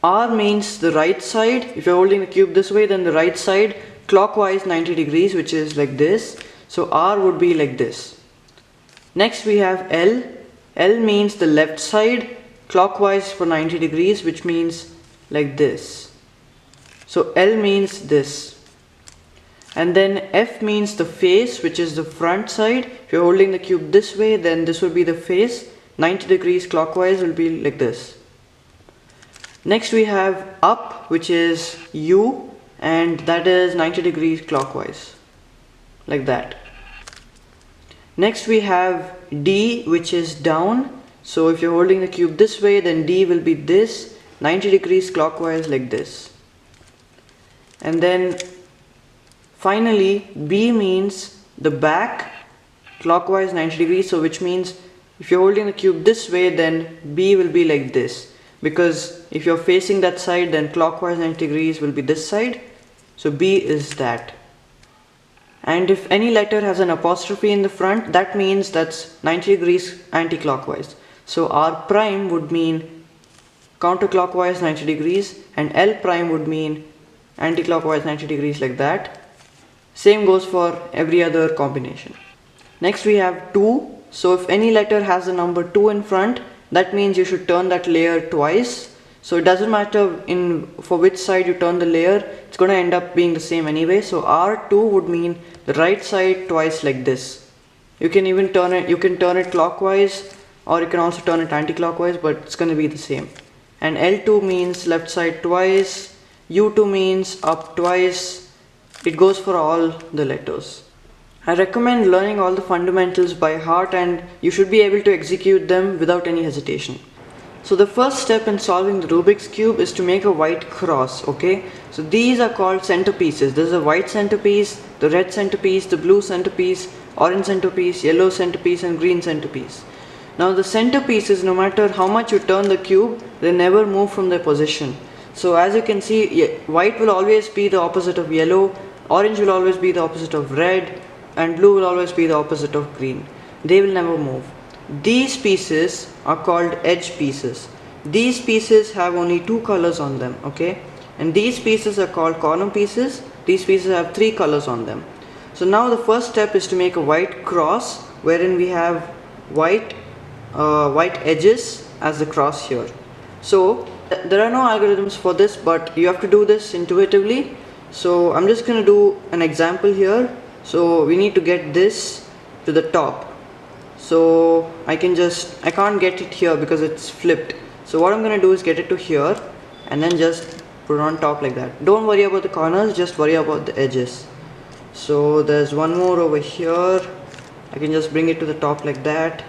R means the right side. If you're holding the cube this way, then the right side clockwise 90 degrees, which is like this. So R would be like this. Next we have L. L means the left side clockwise for 90 degrees, which means like this. So L means this. And then F means the face, which is the front side. If you're holding the cube this way, then this will be the face. 90 degrees clockwise will be like this. Next we have up, which is U, and that is 90 degrees clockwise, like that. Next we have D, which is down. So if you're holding the cube this way, then D will be this, 90 degrees clockwise, like this. And then finally B means the back clockwise 90 degrees, so which means if you're holding the cube this way, then B will be like this, because if you're facing that side, then clockwise 90 degrees will be this side. So B is that. And if any letter has an apostrophe in the front, that means that's 90 degrees anti-clockwise. So R prime would mean counterclockwise 90 degrees, and L prime would mean anti-clockwise 90 degrees, like that. Same goes for every other combination. Next we have 2. So if any letter has the number 2 in front, that means you should turn that layer twice. So it doesn't matter for which side you turn the layer, it's going to end up being the same anyway. So R2 would mean the right side twice, like this. You can even turn it clockwise, or you can also turn it anti-clockwise, but it's going to be the same. And L2 means left side twice, U2 means up twice. It goes for all the letters. I recommend learning all the fundamentals by heart, and you should be able to execute them without any hesitation. So the first step in solving the Rubik's Cube is to make a white cross, okay? So these are called centerpieces. There's a white centerpiece, the red centerpiece, the blue centerpiece, orange centerpiece, yellow centerpiece, and green centerpiece. Now the centerpieces, no matter how much you turn the cube, they never move from their position. So as you can see, white will always be the opposite of yellow, orange will always be the opposite of red, and blue will always be the opposite of green. They will never move. These pieces are called edge pieces. These pieces have only 2 colors on them, okay? And these pieces are called corner pieces. These pieces have 3 colors on them. So now the first step is to make a white cross, wherein we have white edges as the cross here. So there are no algorithms for this, but you have to do this intuitively. So I'm just going to do an example here. So we need to get this to the top. So I can't get it here because it's flipped. So what I'm going to do is get it to here and then just put it on top like that. Don't worry about the corners, just worry about the edges. So there's one more over here. I can just bring it to the top like that.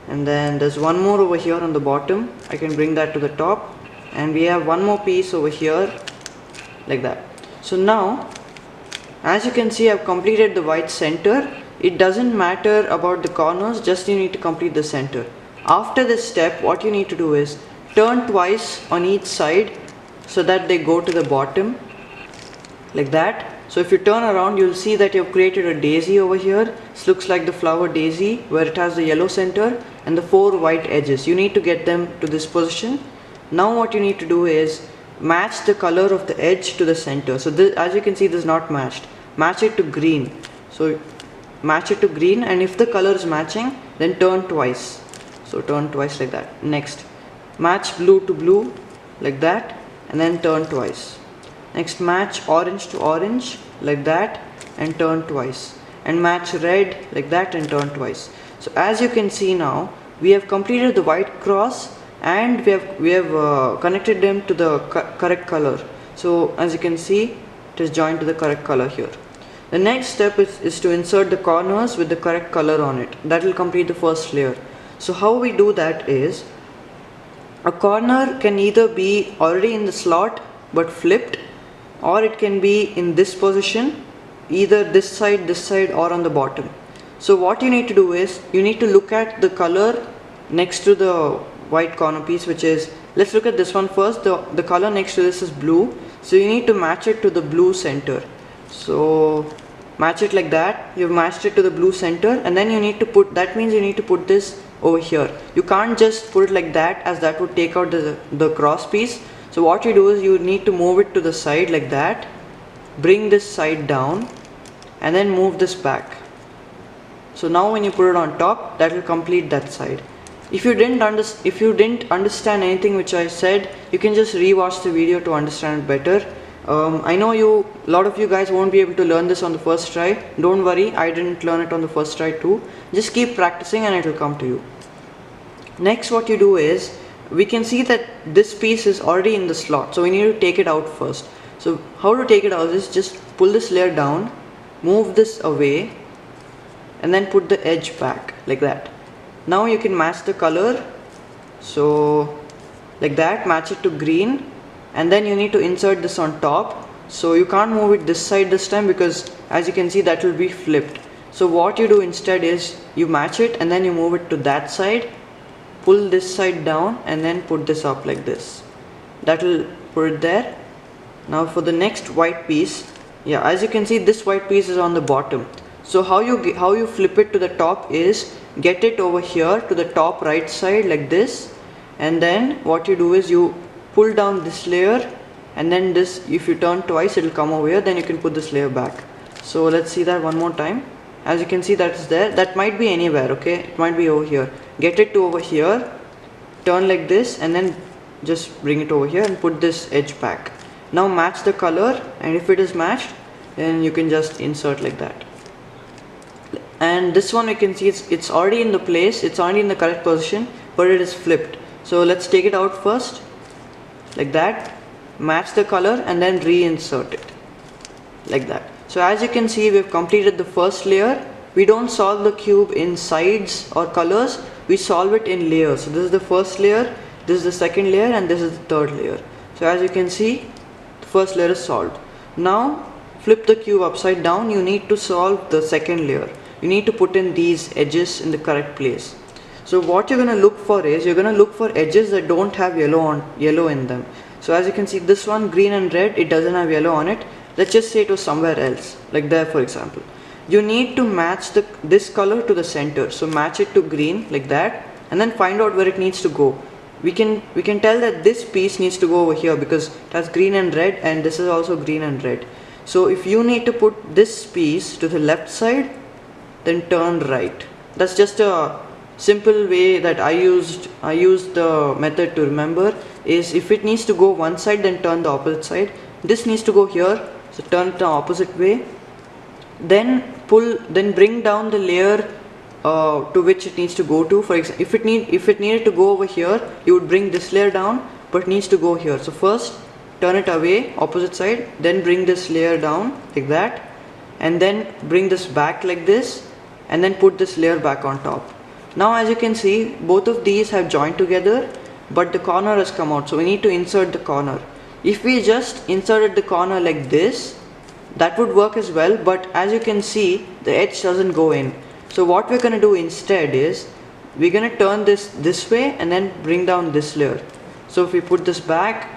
And then there's one more over here on the bottom. I can bring that to the top. And we have one more piece over here like that. So now, as you can see, I've completed the white center. It doesn't matter about the corners, just you need to complete the center. After this step, what you need to do is turn twice on each side so that they go to the bottom like that. So if you turn around, you'll see that you've created a daisy over here. This looks like the flower daisy, where it has the yellow center and the 4 white edges. You need to get them to this position. Now what you need to do is match the color of the edge to the center. So this, as you can see, this is not matched. Match it to green. So match it to green, and if the color is matching, then turn twice. So turn twice like that. Next, match blue to blue like that, and then turn twice. Next, match orange to orange like that and turn twice, and match red like that and turn twice. So as you can see now, we have completed the white cross and we have connected them to the correct color. So as you can see, it is joined to the correct color here. The next step is to insert the corners with the correct color on it. That will complete the first layer. So how we do that is, a corner can either be already in the slot but flipped, or it can be in this position, either this side or on the bottom. So what you need to do is, you need to look at the color next to the white corner piece, which is, let's look at this one first. The color next to this is blue, so you need to match it to the blue center. So match it like that. You've matched it to the blue center, and then you need to put, that means you need to put this over here. You can't just put it like that, as that would take out the cross piece. So what you do is you need to move it to the side like that, bring this side down, and then move this back. So now when you put it on top, that will complete that side. If you didn't understand anything which I said, you can just rewatch the video to understand it better. I know a lot of you guys won't be able to learn this on the first try. Don't worry, I didn't learn it on the first try too. Just keep practicing and it will come to you. Next, what you do is, we can see that this piece is already in the slot, so we need to take it out first. So how to take it out is just pull this layer down, move this away, and then put the edge back like that. Now you can match the color, so like that, match it to green, and then you need to insert this on top. So you can't move it this side this time because as you can see that will be flipped. So what you do instead is you match it and then you move it to that side, pull this side down, and then put this up like this. That will put it there. Now for the next white piece, yeah, as you can see this white piece is on the bottom. So how you flip it to the top is get it over here to the top right side like this, and then what you do is you pull down this layer, and then this, if you turn twice, it will come over here, then you can put this layer back. So let's see that one more time. As you can see, that's there. That might be anywhere, okay, it might be over here. Get it to over here, turn like this, and then just bring it over here and put this edge back. Now match the color, and if it is matched, then you can just insert like that. And this one you can see it's already in the place, it's already in the correct position, but it is flipped. So let's take it out first like that, match the color, and then reinsert it like that. So as you can see, we've completed the first layer. We don't solve the cube in sides or colors, we solve it in layers. So this is the first layer, this is the second layer, and this is the third layer. So as you can see, the first layer is solved. Now flip the cube upside down, you need to solve the second layer. You need to put in these edges in the correct place. So what you're going to look for is, you're going to look for edges that don't have yellow in them. So as you can see, this one, green and red, it doesn't have yellow on it. Let's just say it was somewhere else, like there for example. You need to match this color to the center. So match it to green like that, and then find out where it needs to go. We can tell that this piece needs to go over here because it has green and red, and this is also green and red. So if you need to put this piece to the left side, then turn right. That's just a simple way that I used the method to remember, is if it needs to go one side, then turn the opposite side. This needs to go here, so turn it the opposite way. Then bring down the layer to which it needs to go to. For example, if it needed to go over here, you would bring this layer down, but it needs to go here. So first turn it away, opposite side, then bring this layer down like that, and then bring this back like this, and then put this layer back on top. Now as you can see, both of these have joined together, but the corner has come out, so we need to insert the corner. If we just inserted the corner like this, that would work as well, but as you can see, the edge doesn't go in. So what we're going to do instead is, we're going to turn this way and then bring down this layer. So if we put this back,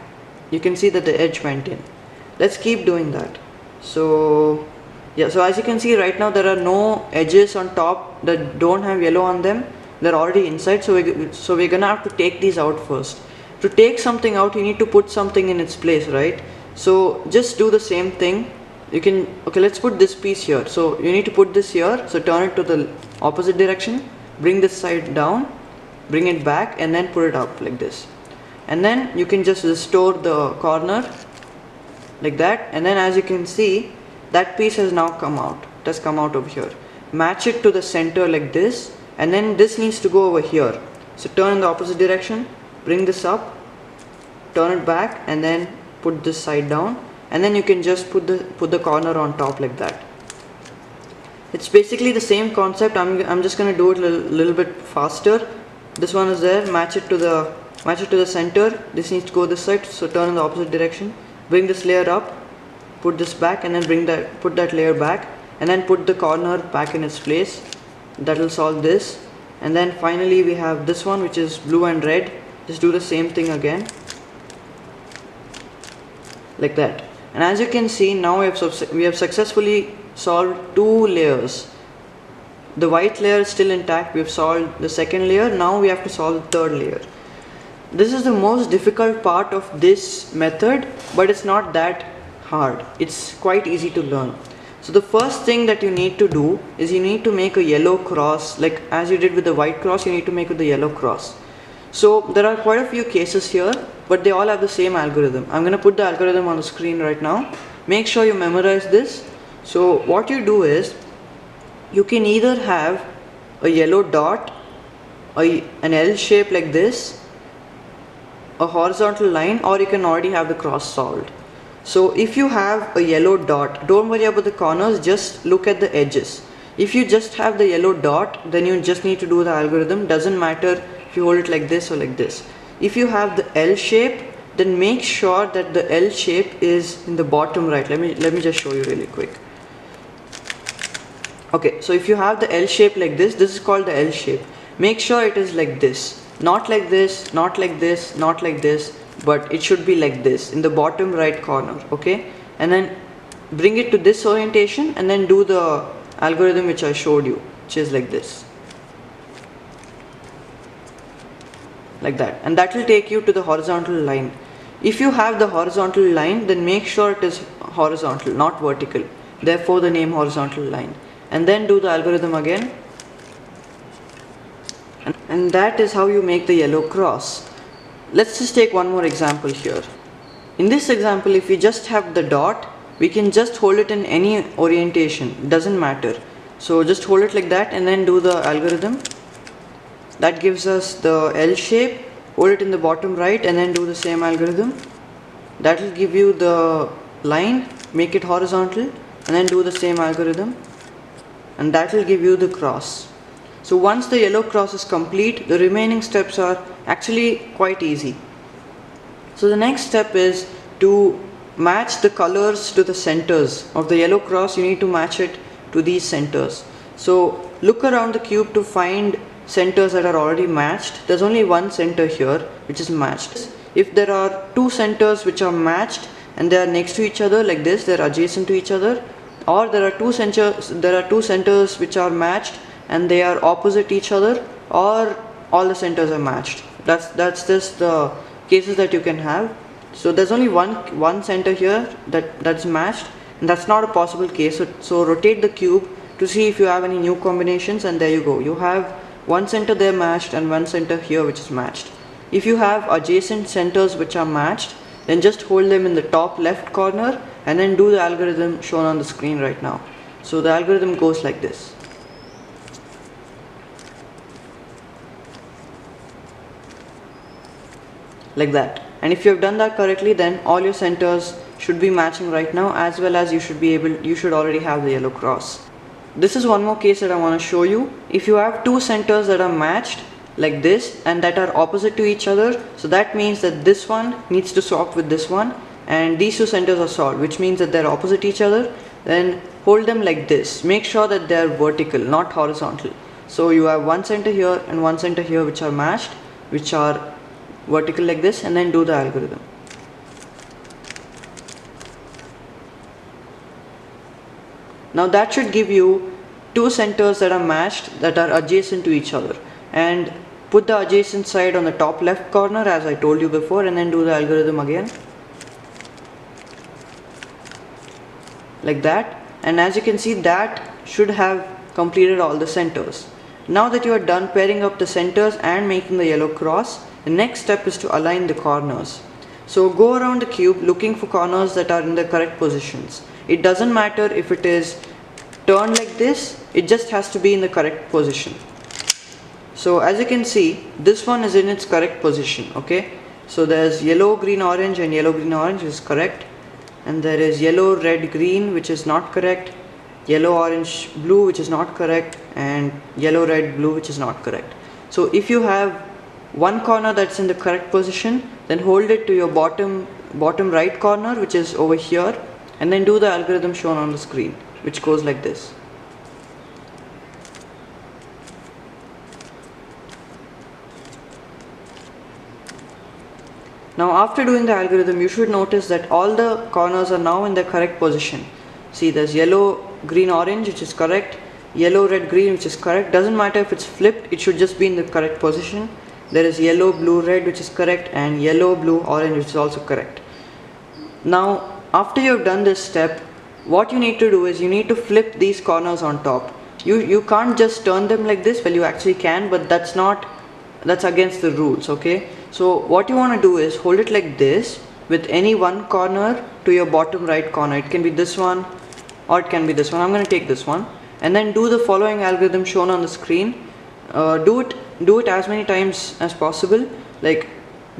you can see that the edge went in. Let's keep doing that. So yeah, so as you can see right now, there are no edges on top that don't have yellow on them. They're already inside, so we're gonna have to take these out first. To take something out, you need to put something in its place, right? So just do the same thing. Okay, let's put this piece here. So you need to put this here, so turn it to the opposite direction, bring this side down, bring it back, and then put it up like this. And then you can just restore the corner like that, and then as you can see, that piece has now come out. It has come out over here. Match it to the center like this, and then this needs to go over here. So turn in the opposite direction, bring this up, turn it back, and then put this side down, and then you can just put the corner on top like that. It's basically the same concept. I'm just gonna do it a little bit faster. This one is there. Match it to the center. This needs to go this side. So turn in the opposite direction. Bring this layer up. Put this back, and then put that layer back, and then put the corner back in its place. That will solve this. And then finally we have this one, which is blue and red. Just do the same thing again like that. And as you can see, now we have successfully solved 2 layers. The white layer is still intact. We have solved the second layer. Now we have to solve the third layer. This is the most difficult part of this method, but it's not that hard. It's quite easy to learn. So the first thing that you need to do is you need to make a yellow cross, like as you did with the white cross, you need to make with the yellow cross. So there are quite a few cases here, but they all have the same algorithm. I'm going to put the algorithm on the screen right now. Make sure you memorize this. So what you do is, you can either have a yellow dot, an L shape like this, a horizontal line, or you can already have the cross solved. So if you have a yellow dot, don't worry about the corners, just look at the edges. If you just have the yellow dot, then you just need to do the algorithm. Doesn't matter if you hold it like this or like this. If you have the L shape, then make sure that the L shape is in the bottom right. Let me just show you really quick. Okay, so if you have the L shape like this is called the L shape. Make sure it is like this, not like this, not like this, not like this, but it should be like this in the bottom right corner. Okay, and then bring it to this orientation and then do the algorithm which I showed you, which is like this, like that, and that will take you to the horizontal line. If you have the horizontal line, then make sure it is horizontal, not vertical, therefore the name horizontal line, and then do the algorithm again, and that is how you make the yellow cross. Let's just take one more example here. In this example, if we just have the dot, we can just hold it in any orientation, it doesn't matter. So just hold it like that and then do the algorithm. That gives us the L shape. Hold it in the bottom right and then do the same algorithm. That will give you the line, make it horizontal, and then do the same algorithm, and that will give you the cross. So once the yellow cross is complete, the remaining steps are actually quite easy. So the next step is to match the colors to the centers of the yellow cross. You need to match it to these centers. So look around the cube to find centers that are already matched. There's only one center here which is matched. If there are two centers which are matched and they are next to each other like this, they're adjacent to each other, or there are two centers which are matched and they are opposite each other, or all the centers are matched. That's just the cases that you can have. So there's only one center here that's matched, and that's not a possible case. So rotate the cube to see if you have any new combinations, and there you go. You have one center there matched and one center here which is matched. If you have adjacent centers which are matched, then just hold them in the top left corner and then do the algorithm shown on the screen right now. So the algorithm goes like this. Like that. And if you have done that correctly, then all your centers should be matching right now, as well as you should already have the yellow cross. This is one more case that I want to show you. If you have two centers that are matched like this and that are opposite to each other, so that means that this one needs to swap with this one, and these two centers are solved, which means that they're opposite each other. Then hold them like this. Make sure that they're vertical, not horizontal. So you have one center here and one center here which are matched, which are vertical like this, and then do the algorithm. Now that should give you two centers that are matched, that are adjacent to each other, and put the adjacent side on the top left corner as I told you before, and then do the algorithm again like that. And as you can see, that should have completed all the centers. Now that you are done pairing up the centers and making the yellow cross, the next step is to align the corners. So go around the cube looking for corners that are in the correct positions. It doesn't matter if it is turned like this, it just has to be in the correct position. So as you can see, this one is in its correct position. Okay, so there's yellow, green, orange, and yellow, green, orange is correct, and there is yellow, red, green, which is not correct, yellow, orange, blue, which is not correct, and yellow, red, blue, which is not correct. So if you have one corner that's in the correct position, then hold it to your bottom right corner, which is over here, and then do the algorithm shown on the screen, which goes like this. Now after doing the algorithm, you should notice that all the corners are now in the correct position. See, there's yellow, green, orange, which is correct, yellow, red, green, which is correct. Doesn't matter if it's flipped, it should just be in the correct position. there is yellow, blue, red, which is correct, and yellow, blue, orange, which is also correct. Now after you have done this step, what you need to do is you need to flip these corners on top. You can't just turn them like this. Well, you actually can, but that's against the rules, okay? So what you want to do is hold it like this with any one corner to your bottom right corner. It can be this one or it can be this one. I'm going to take this one, and then do the following algorithm shown on the screen. Do it as many times as possible. Like,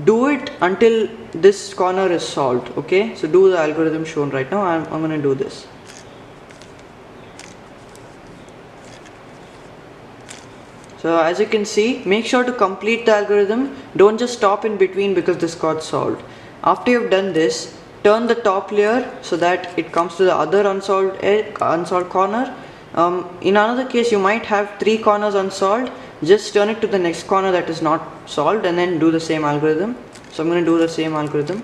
do it until this corner is solved, okay? So do the algorithm shown right now. I'm going to do this. So as you can see, make sure to complete the algorithm. Don't just stop in between because this got solved. After you've done this, turn the top layer so that it comes to the other unsolved corner. In another case, you might have 3 corners unsolved. Just turn it to the next corner that is not solved and then do the same algorithm. So I'm going to do the same algorithm.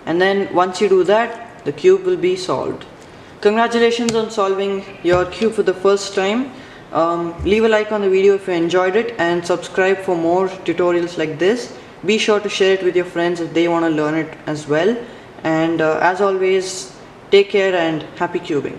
And then once you do that, the cube will be solved. Congratulations on solving your cube for the first time. Leave a like on the video if you enjoyed it, and subscribe for more tutorials like this. Be sure to share it with your friends if they want to learn it as well. And as always, take care and happy cubing.